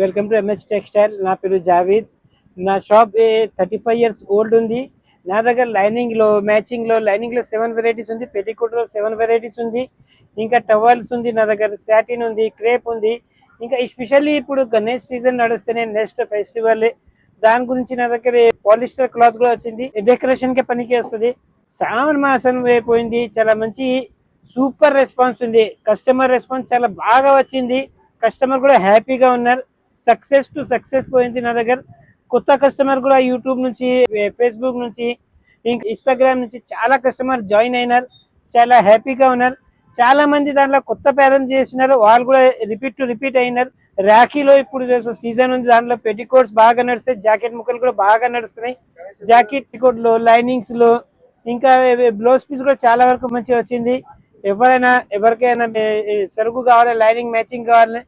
Welcome to MS textile. నా పేరు జావీద్. నా షాప్ 35 years ఓల్డ్ ఉంది. నా దగ్గర లైనింగ్లో మ్యాచింగ్లో లైనింగ్లో 7 varieties ఉంది, పెట్టికోట్లో 7 varieties ఉంది, ఇంకా టవల్స్ ఉంది, నా దగ్గర సాటిన్ ఉంది, క్రేప్ ఉంది. ఇంకా ఎస్పెషల్లీ ఇప్పుడు గణేష్ సీజన్ నడుస్తేనే నెక్స్ట్ ఫెస్టివల్, దాని గురించి నా దగ్గర పాలిస్టర్ క్లాత్ కూడా వచ్చింది, డెకరేషన్కి పనికి వస్తుంది. శ్రావణ మాసం అయిపోయింది, చాలా మంచి సూపర్ రెస్పాన్స్ ఉంది. కస్టమర్ రెస్పాన్స్ చాలా బాగా వచ్చింది. కస్టమర్ కూడా హ్యాపీగా ఉన్నారు. సక్సెస్ టు సక్సెస్ పోయింది. నా దగ్గర కొత్త కస్టమర్ కూడా యూట్యూబ్ నుంచి, ఫేస్బుక్ నుంచి, ఇంకా ఇన్స్టాగ్రామ్ నుంచి చాలా కస్టమర్ జాయిన్ అయినారు. చాలా హ్యాపీగా ఉన్నారు. చాలా మంది దాంట్లో కొత్త పేరెంట్స్ చేసినారు, వాళ్ళు కూడా రిపీట్ అయినారు. రాఖీలో ఇప్పుడు సీజన్ ఉంది, దాంట్లో పెట్టికోట్స్ బాగా నడుస్తాయి, జాకెట్ ముక్కలు కూడా బాగా నడుస్తున్నాయి. జాకెట్ పెట్టికోట్ లో, లైనింగ్స్ లో, ఇంకా బ్లౌజ్ పీస్ కూడా చాలా వరకు మంచిగా వచ్చింది. ఎవరికైనా సరుకు కావాలి, లైనింగ్ మ్యాచింగ్ కావాలి,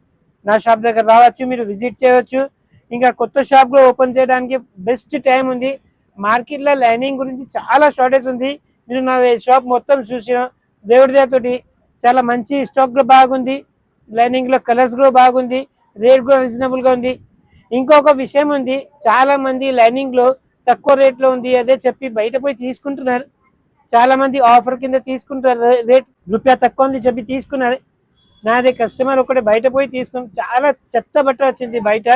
నా షాప్ దగ్గర రావచ్చు, మీరు విజిట్ చేయవచ్చు. ఇంకా కొత్త షాప్ కూడా ఓపెన్ చేయడానికి బెస్ట్ టైం ఉంది. మార్కెట్ లో లైనింగ్ గురించి చాలా షార్టేజ్ ఉంది. మీరు నా షాప్ మొత్తం చూసిన దేవుడి తోటి చాలా మంచి స్టాక్ కూడా బాగుంది. లైనింగ్ లో కలర్స్ కూడా బాగుంది, రేట్ కూడా రీజనబుల్ గా ఉంది. ఇంకొక విషయం ఉంది, చాలా మంది లైనింగ్ లో తక్కువ రేట్ లో ఉంది అదే చెప్పి బయట పోయి తీసుకుంటున్నారు. చాలా మంది ఆఫర్ కింద తీసుకుంటారు, రేట్ రూపాయ తక్కువ ఉంది చెప్పి తీసుకున్నారు. నాదే కస్టమర్ ఒకటి బయట పోయి తీసుకుని చాలా చెత్త బట్ట వచ్చింది, బయట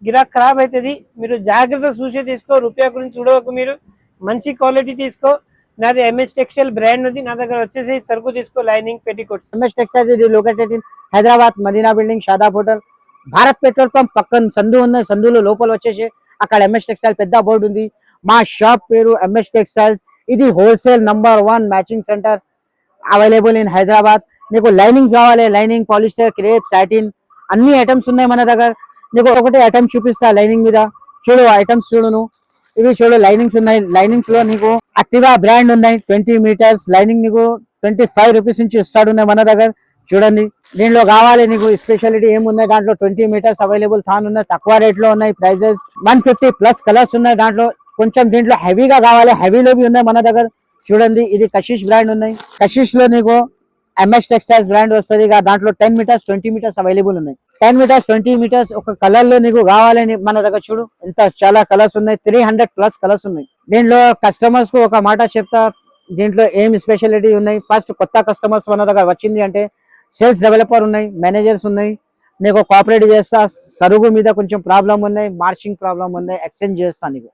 గిరాక్ ఖరాబ్ అవుతుంది. మీరు జాగ్రత్త చూసే తీసుకో, రూపాయ గురించి చూడవకు, మీరు మంచి క్వాలిటీ తీసుకో. నాది ఎంఎస్ టెక్స్టైల్ బ్రాండ్ ఉంది, నా దగ్గర వచ్చేసి సరుకు తీసుకో, లైనింగ్ పెట్టికోట్స్. ఎంఎస్ టెక్స్టైల్ ఇది located in Hyderabad Madina building, Shadab hotel, Bharat petrol pump పక్కన సందు ఉంది. సందులో లోపల వచ్చేసి అక్కడ ఎంఎస్ టెక్స్టైల్ పెద్ద బోర్డు ఉంది. మా షాప్ పేరు ఎంఎస్ టెక్స్టైల్స్. ఇది wholesale #1 matching centre available in Hyderabad. నీకు లైనింగ్స్ కావాలి, లైనింగ్, పాలిస్టర్, క్రేప్, సాటిన్ అన్ని ఐటమ్స్ ఉన్నాయి మన దగ్గర. నీకు ఒకటి ఐటమ్ చూపిస్తా లైనింగ్ మీద. చూడు ఐటమ్స్ చూడు, ఇవి చూడు లైనింగ్స్ ఉన్నాయి. లైనింగ్స్ లో నీకు అక్టివా బ్రాండ్ ఉన్నాయి. 20 meters లైనింగ్ నీకు 25 rupees నుంచి స్టార్ట్ ఉన్నాయి మన దగ్గర. చూడండి, దీంట్లో కావాలి నీకు స్పెషాలిటీ ఏమున్నాయి, దాంట్లో 20 meters అవైలబుల్ థాన్ ఉన్నాయి, తక్కువ రేట్ లో ఉన్నాయి. ప్రైజెస్ 150+ కలర్స్ ఉన్నాయి దాంట్లో. కొంచెం దీంట్లో హెవీగా కావాలి, హెవీలో ఉన్నాయి మన దగ్గర. చూడండి, ఇది కషిష్ బ్రాండ్ ఉన్నాయి. కషిష్ లో నీకు ఎంఎస్ టెక్స్టైల్స్ బ్రాండ్ వస్తుంది. దాంట్లో 10 meters 20 meters అవైలబుల్ ఉన్నాయి. 10 meters 20 meters ఒక కలర్ లో నీకు కావాలని మన దగ్గర చూడు ఎంత చాలా కలర్స్ ఉన్నాయి. 300+ కలర్స్ ఉన్నాయి. దీంట్లో కస్టమర్స్ కు ఒక మాట చెప్తా, దీంట్లో ఏం స్పెషాలిటీ ఉన్నాయి. ఫస్ట్ కొత్త కస్టమర్స్ మన దగ్గర వచ్చింది అంటే సేల్స్ డెవలపర్ ఉన్నాయి, మేనేజర్స్ ఉన్నాయి, నీకు కోఆపరేట్ చేస్తా. సరుగు మీద కొంచెం ప్రాబ్లం ఉన్నాయి, మార్చింగ్ ప్రాబ్లం ఉన్నాయి, ఎక్స్చేంజ్ చేస్తా. నీకు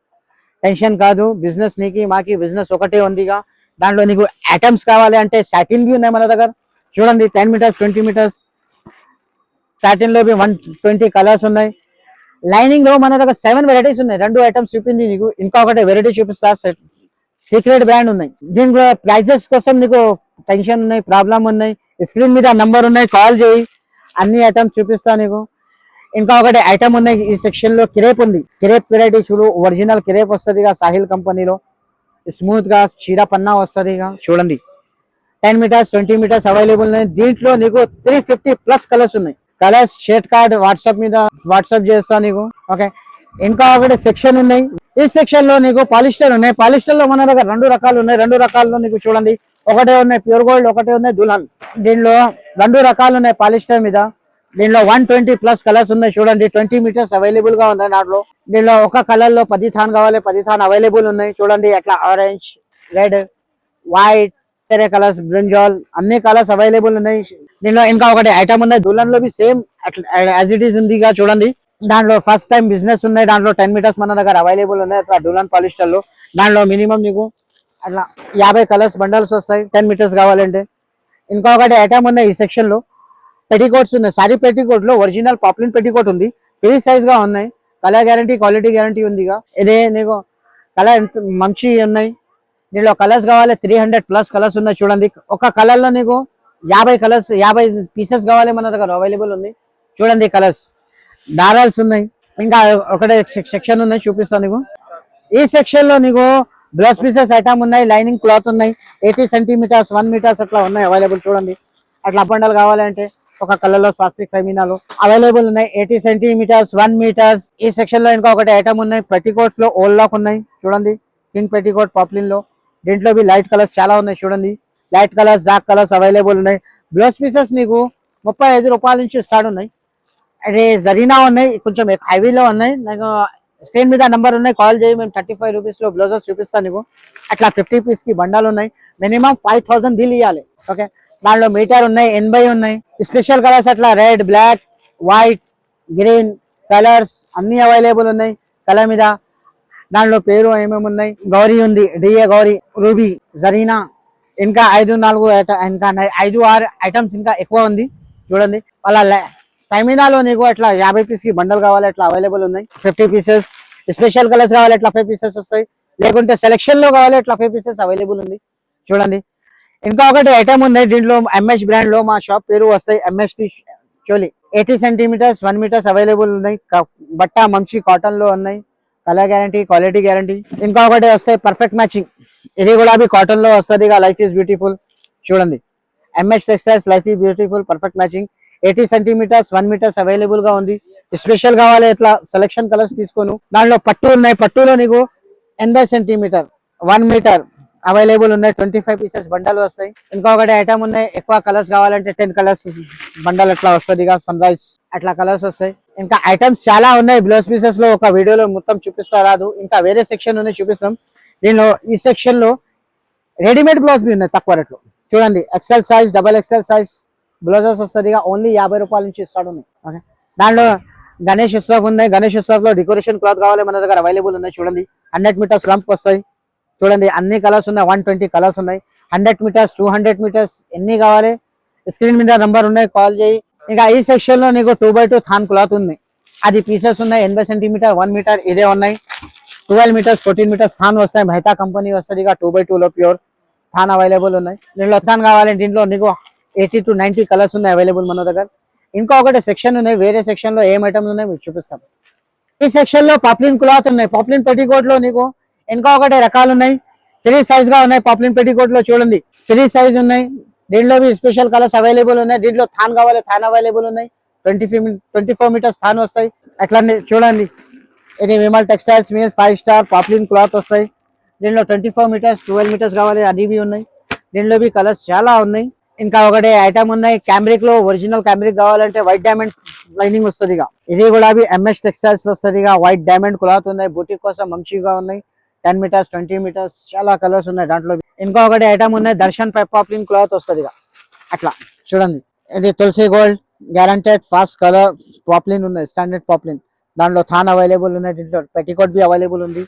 టెన్షన్ కాదు, బిజినెస్ నీకి మాకి బిజినెస్ ఒకటే ఉందిగా. దాంట్లో నీకు ఐటమ్స్ కావాలి అంటే సాటిన్ బి ఉన్నాయి మన దగ్గర. చూడండి, 10 meters 20 meters సాటిన్ లో 120 కలర్స్ ఉన్నాయి. లైనింగ్ లో మన దగ్గర 7 varieties ఉన్నాయి. 2 ఐటమ్స్ చూపింది నీకు, ఇంకొకటి వెరైటీ చూపిస్తా. సీక్రెట్ బ్రాండ్ ఉన్నాయి. దీంట్లో ప్రైజెస్ కోసం నీకు టెన్షన్ ఉన్నాయి, ప్రాబ్లం ఉన్నాయి, స్క్రీన్ మీద నంబర్ ఉన్నాయి, కాల్ చేయి, అన్ని ఐటమ్స్ చూపిస్తా నీకు. ఇంకా ఒకటి ఐటమ్ ఉన్నాయి ఈ సెక్షన్ లో. క్రేప్ ఉంది, క్రేప్ వెరైటీ చూడు. ఒరిజినల్ క్రేప్ వస్తుంది సాహిల్ కంపెనీలో, స్మూత్ గా చీర పన్నా వస్తుంది. చూడండి, 10 meters 20 meters అవైలబుల్ ఉన్నాయి. దీంట్లో నీకు 350+ కలర్స్ ఉన్నాయి. కలర్స్ షేట్ కార్డ్ వాట్సాప్ చేస్తా నీకు. ఓకే, ఇంకా ఒకటి సెక్షన్ ఉన్నాయి. ఈ సెక్షన్ లో నీకు పాలిస్టర్ ఉన్నాయి. పాలిస్టర్ లో మన దగ్గర 2 రకాలు ఉన్నాయి. 2 రకాల్లో నీకు చూడండి, ఒకటే ఉన్నాయి ప్యూర్ గోల్డ్, ఒకటే ఉన్నాయి దుల్హన్. దీనిలో 2 రకాలు ఉన్నాయి పాలిస్టర్ మీద. దీనిలో 120+ కలర్స్ ఉన్నాయి. చూడండి, 20 meters అవైలబుల్ గా ఉన్నాయి దాంట్లో. దీనిలో ఒక కలర్ లో 10 థాన్ కావాలి, 10 థాన్ అవైలబుల్ ఉన్నాయి. చూడండి, అట్లా ఆరెంజ్, రెడ్, వైట్, సరే కలర్స్, బ్రింజాల్, అన్ని కలర్స్ అవైలబుల్ ఉన్నాయి. దీనిలో ఇంకా ఒకటి ఐటమ్ ఉన్నాయి దుల్హన్ లో సేమ్ యాజ్ ఇట్ ఈస్ ఉందిగా. చూడండి, దాంట్లో ఫస్ట్ టైం బిజినెస్ ఉన్నాయి. దాంట్లో 10 meters మన దగ్గర అవైలబుల్ ఉన్నాయి అట్లా దుల్హన్ పాలిస్టర్ లో. దాంట్లో మినిమం నీకు అట్లా 50 కలర్స్ బండల్స్ వస్తాయి 10 meters కావాలంటే. ఇంకొకటి ఐటమ్ ఉన్నాయి ఈ సెక్షన్ లో, పెట్టికోట్స్ ఉన్నాయి. సారీ పెట్టికోట్ లో ఒరిజినల్ పాపులర్ పెట్టికోట్ ఉంది, ఫ్రీ సైజ్ గా ఉన్నాయి. కలర్ గ్యారంటీ, క్వాలిటీ గ్యారంటీ ఉంది. ఇదే నీకు కలర్ మంచి ఉన్నాయి. దీనిలో కలర్స్ కావాలి 300+ కలర్స్ ఉన్నాయి. చూడండి, ఒక కలర్ లో నీకు 50 కలర్స్, 50 పీసెస్ కావాలి మన దగ్గర అవైలబుల్ ఉంది. చూడండి, కలర్స్, దారాల్స్ ఉన్నాయి. ఇంకా ఒకటే సెక్షన్ ఉన్నాయి, చూపిస్తాను నీకు. ఈ సెక్షన్ లో నీకు బ్లౌజ్ పీసెస్ ఐటమ్ ఉన్నాయి, లైనింగ్ క్లాత్ ఉన్నాయి. 80 centimeters 1 meters అట్లా ఉన్నాయి అవైలబుల్. చూడండి, అట్లా అప్పండాలు కావాలంటే ఒక కలర్ లో స్వాస్తిక్ ఫెమినాలో అవైలబుల్ ఉన్నాయి. 80 centimeters 1 meters. ఈ సెక్షన్ లో ఇంకా ఒకటి ఐటమ్ ఉన్నాయి. పెట్టికోట్స్ లో ఓల్ లాక్ ఉన్నాయి. చూడండి, కింగ్ పెట్టికోట్ పాప్లిన్ లో. దీంట్లో లైట్ కలర్స్ చాలా ఉన్నాయి. చూడండి, light colours, dark colours available ఉన్నాయి. బ్లౌజ్ పీసెస్ నీకు 35 రూపాయల నుంచి స్టార్ట్ ఉన్నాయి. అదే జరీనా ఉన్నాయి, కొంచెం హైవీలో ఉన్నాయి. నాకు స్క్రీన్ మీద నంబర్ ఉన్నాయి, కాల్ చేయి. మేము 35 రూపీస్ లో బ్లౌజెస్ చూపిస్తాను నీకు. అట్లా 50 పీస్ కి బండాలు ఉన్నాయి. మినిమం 5000 బిల్ ఇవ్వాలి. ఓకే, దాంట్లో మీటర్ ఉన్నాయి, 80 ఉన్నాయి. స్పెషల్ కలర్స్ అట్లా red, black, white, green colours అన్ని అవైలబుల్ ఉన్నాయి. కలర్ మీద దాంట్లో పేరు ఏమేమి ఉన్నాయి, గౌరీ ఉంది, డిఏ గౌరీ, రూబీ, జరీనా, ఇంకా 5-4 ఇంకా 5-6 ఐటమ్స్ ఇంకా ఎక్కువ ఉంది చూడండి. వాళ్ళ టైమినాలో నీకు అట్లా 50 పీస్ కి బండల్ కావాలి, అట్లా అవైలబుల్ ఉన్నాయి. 50 పీసెస్ స్పెషల్ కలర్స్ కావాలి, అట్లా 5 పీసెస్ వస్తాయి. లేకుంటే సెలెక్షన్ లో కావాలి, అట్లా 5 పీసెస్ అవైలబుల్ ఉంది చూడండి. ఇంకా ఒకటి ఐటమ్ ఉంది దీంట్లో, ఎంఎస్ బ్రాండ్ లో మా షాప్ పేరు వస్తాయి, MST choli. 80 centimetres 1 metres available ఉన్నాయి. బట్ట మంచి కాటన్ లో ఉన్నాయి, కలర్ గ్యారంటీ, క్వాలిటీ గ్యారంటీ. ఇంకా ఒకటి వస్తాయి పర్ఫెక్ట్ మ్యాచింగ్, ఇది కూడా కాటన్ లో వస్తుంది. లైఫ్ ఈస్ బ్యూటిఫుల్ చూడండి, MS textiles life is beautiful perfect matching. 80 centimetres 1 metres available గా ఉంది. స్పెషల్ కావాలి ఇట్లా సెలెక్షన్ కలర్స్ తీసుకోను. దాంట్లో పట్టు ఉన్నాయి, పట్టులో నీకు 80 సెంటీమీటర్ 1 మీటర్ అవైలబుల్ ఉన్నాయి. 25 పీసెస్ బండలు వస్తాయి. ఇంకొకటి ఐటమ్ ఉన్నాయి, ఎక్కువ కలర్స్ కావాలంటే 10 కలర్స్ బండల్ అట్లా వస్తుంది. సన్ రైజ్ అట్లా కలర్స్ వస్తాయి. ఇంకా ఐటమ్స్ చాలా ఉన్నాయి. బ్లౌజ్ పీసెస్ లో ఒక వీడియోలో మొత్తం చూపిస్తా రాదు, ఇంకా వేరే సెక్షన్ ఉన్నాయి చూపిస్తాం. దీనిలో ఈ సెక్షన్ లో రెడీమేడ్ బ్లౌజ్ బి ఉన్నాయి తక్కువ రేట్లో చూడండి. XL size, double XL size blouses వస్తుంది. ఓన్లీ 50 రూపాయల నుంచి స్టార్ట్ ఉన్నాయి. ఓకే, దాంట్లో గణేష్ ఉత్సవ్ ఉన్నాయి. గణేష్ ఉత్సవ్ లో డెకరేషన్ క్లాత్ కావాలి, మన దగ్గర అవైలబుల్ ఉన్నాయి చూడండి. 100 మీటర్స్ లంప్ వస్తాయి చూడండి, అన్ని కలర్స్ ఉన్నాయి. 120 కలర్స్ ఉన్నాయి. 100 మీటర్స్ 200 మీటర్స్ ఎన్ని కావాలి, స్క్రీన్ మీద నంబర్ ఉన్నాయి, కాల్ చేయి. ఇంకా ఈ సెక్షన్ లో నీకు 2x2 థాన్ క్లాత్ ఉంది, అది పీసెస్ ఉన్నాయి. 80 సెంటీమీటర్ 1 మీటర్ ఇదే ఉన్నాయి. 12 మీటర్స్ 14 మీటర్స్ థాన్ వస్తాయి. మెహతా కంపెనీ వస్తుంది. 2x2 లో ప్యూర్ థాన్ అవైలబుల్ ఉన్నాయి. దీంట్లో థాన్ కావాలి, దీంట్లో నీకు 80 to 90 కలర్స్ ఉన్నాయి అవైలబుల్ మన దగ్గర. ఇంకా ఒకటి సెక్షన్ ఉన్నాయి, వేరే సెక్షన్ లో ఏం ఐటమ్స్ ఉన్నాయి మీకు చూపిస్తాం. ఈ సెక్షన్ లో పాప్లిన్ క్లాత్ ఉన్నాయి. పాప్లిన్ పెట్టికోట్ లో నీకు ఇంకా ఒకటి రకాలు ఉన్నాయి. 3 సైజ్ గా ఉన్నాయి. పాప్లిన్ పెట్టికోట్ లో చూడండి 3 సైజ్ ఉన్నాయి. దీంట్లో స్పెషల్ కలర్స్ అవైలబుల్ ఉన్నాయి. దీంట్లో థాన్ కావాలి, థాన్ అవైలబుల్ ఉన్నాయి. 24 మీటర్స్ థాన్ వస్తాయి. అట్లా చూడండి, ఇది విమల్ టెక్స్టైల్స్ మీద 5 స్టార్ పాప్లిన్ క్లాత్ వస్తాయి. దీంట్లో 24 మీటర్స్ 12 మీటర్స్ కావాలి, అది ఉన్నాయి. దీంట్లో కలర్స్ చాలా ఉన్నాయి. ఇంకా ఒకటి ఐటమ్ ఉన్నాయి, క్యామ్రిక్ లో ఒరిజినల్ క్యామ్రిక్ కావాలంటే వైట్ డైమండ్ లైనింగ్ వస్తుంది. ఇది కూడా ఎంఎస్ టెక్స్టైల్స్ లో వస్తుంది. వైట్ డైమండ్ క్లాత్ ఉన్నాయి, బుటిక్ కోసం మంచిగా ఉన్నాయి. 10 మీటర్స్ 20 మీటర్స్ చాలా కలర్స్ ఉన్నాయి దాంట్లో. ఇంకొకటి ఐటమ్ ఉన్నాయి, దర్శన్ పాప్లిన్ క్లాత్ వస్తుంది. అట్లా చూడండి, ఇది Tulasi gold guaranteed fast colour poplin ఉన్నాయి, స్టాండర్డ్ పాప్లిన్. దాంట్లో థాన్ అవైలబుల్ ఉన్నాయి. దీంట్లో పెట్టికోట్ బి అవైలబుల్ ఉంది.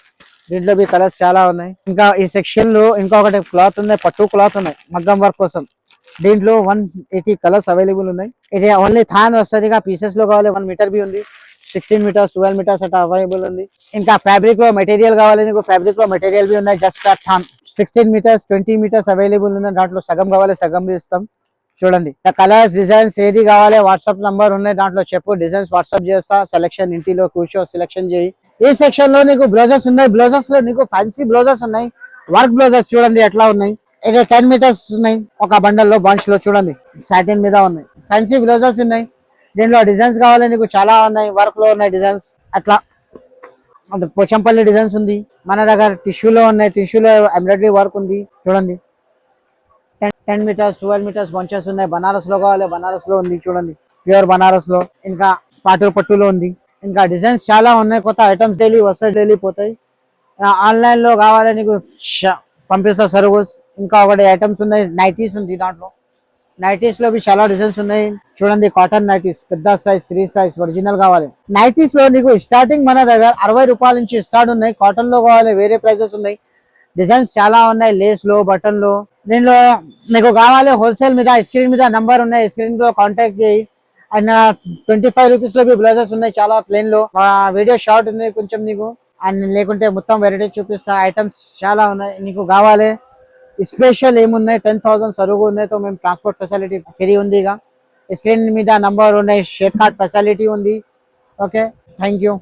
దీంట్లో కలర్స్ చాలా ఉన్నాయి. ఇంకా ఈ సెక్షన్ లో ఇంకొకటి క్లాత్ ఉన్నాయి, పట్టు క్లాత్ ఉన్నాయి మగ్గం వర్క్ కోసం. దీంట్లో 180 కలర్స్ అవైలబుల్ ఉన్నాయి. ఇది ఓన్లీ థాన్ వస్తుంది. పీసెస్ లో కావాలి 1 మీటర్ బి ఉంది. 16 మీటర్స్ 12 మీటర్స్ అట్లా అవైలబుల్ ఉంది. ఇంకా ఫ్యాబ్రిక్ లో మెటీరియల్ కావాలి నీకు, ఫ్యాబ్రిక్ లో మెటీరియల్ బి ఉన్నాయి. జస్ట్ థాన్ 16 మీటర్స్ 20 మీటర్స్ అవైలబుల్ ఉన్నాయి. దాంట్లో సగం కావాలి, సగం బి ఇస్తాం చూడండి. కలర్స్ డిజైన్స్ ఏది కావాలి వాట్సాప్ నంబర్ ఉన్నాయి, దాంట్లో చెప్పు, డిజైన్స్ వాట్సాప్ చేస్తా. సెలెక్షన్ ఇంటిలో కూర్చో సెలెక్షన్ చేయి. ఈ సెక్షన్ లో నీకు బ్లౌజెస్ ఉన్నాయి. బ్లౌజెస్ లో నీకు ఫ్యాన్సీ బ్లౌజెస్ ఉన్నాయి, వర్క్ బ్లౌజెస్ చూడండి ఎట్లా ఉన్నాయి. ఇది 10 మీటర్స్ ఉన్నాయి ఒక బండల్ లో, బంచ్ లో చూడండి, సాటిన్ మీద ఉన్నాయి. ఫ్యాన్సీ బ్లౌజెస్ ఉన్నాయి. దీంట్లో డిజైన్స్ కావాలి నీకు, చాలా ఉన్నాయి. వర్క్ లో ఉన్నాయి డిజైన్స్. అట్లా పోచంపల్లి డిజైన్స్ ఉంది మన దగ్గర. టిష్యూలో ఉన్నాయి, టిష్యూలో ఎంబ్రాయిడరీ వర్క్ ఉంది చూడండి. 10 మీటర్స్ 12 మీటర్స్ బంచెస్ ఉన్నాయి. బనారస్ లో కావాలి, బనారస్ లో ఉంది చూడండి, ప్యూర్ బనారస్ లో. ఇంకా పాటు పట్టులో ఉంది. ఇంకా డిజైన్స్ చాలా ఉన్నాయి. కొత్త ఐటమ్స్ డైలీ వస్తాయి, డైలీ పోతాయి. ఆన్లైన్ లో కావాలి నీకు పంపిస్తా సర్వీస్. ఇంకా ఒకటి ఐటమ్స్ ఉన్నాయి, నైటీస్ ఉంది. దాంట్లో నైటీస్ లో చాలా డిజైన్స్ ఉన్నాయి చూడండి. కాటన్ నైటీస్ పెద్ద సైజ్ 3 సైజ్ ఒరిజినల్ కావాలి. నైటీస్ లో నీకు స్టార్టింగ్ మన దగ్గర 60 రూపాయల నుంచి స్టార్ట్ ఉన్నాయి. కాటన్ లో కావాలి వేరే ప్రైజెస్ ఉన్నాయి. డిజైన్స్ చాలా ఉన్నాయి, లేస్ లో, బటన్ లో. దీనిలో నీకు కావాలి హోల్సేల్ మీద, స్క్రీన్ మీద నంబర్ ఉన్నాయి, స్క్రీన్ లో కాంటాక్ట్ చేయి. అండ్ 25 రూపీస్ లో బ్లౌజెస్ ఉన్నాయి చాలా ప్లేన్ లో. వీడియో షార్ట్ ఉంది కొంచెం నీకు, అండ్ లేకుంటే మొత్తం వెరైటీ చూపిస్తా. ఐటమ్స్ చాలా ఉన్నాయి, నీకు కావాలి స్పెషల్ ఏమున్నాయి. 10,000 సరుకు ఉన్నాయి, తో మేము ట్రాన్స్పోర్ట్ ఫెసిలిటీ ఫ్రీ ఉంది. స్క్రీన్ మీద నంబర్ ఉన్నాయి, షేర్ కార్డ్ ఫెసిలిటీ ఉంది. Okay, thank you.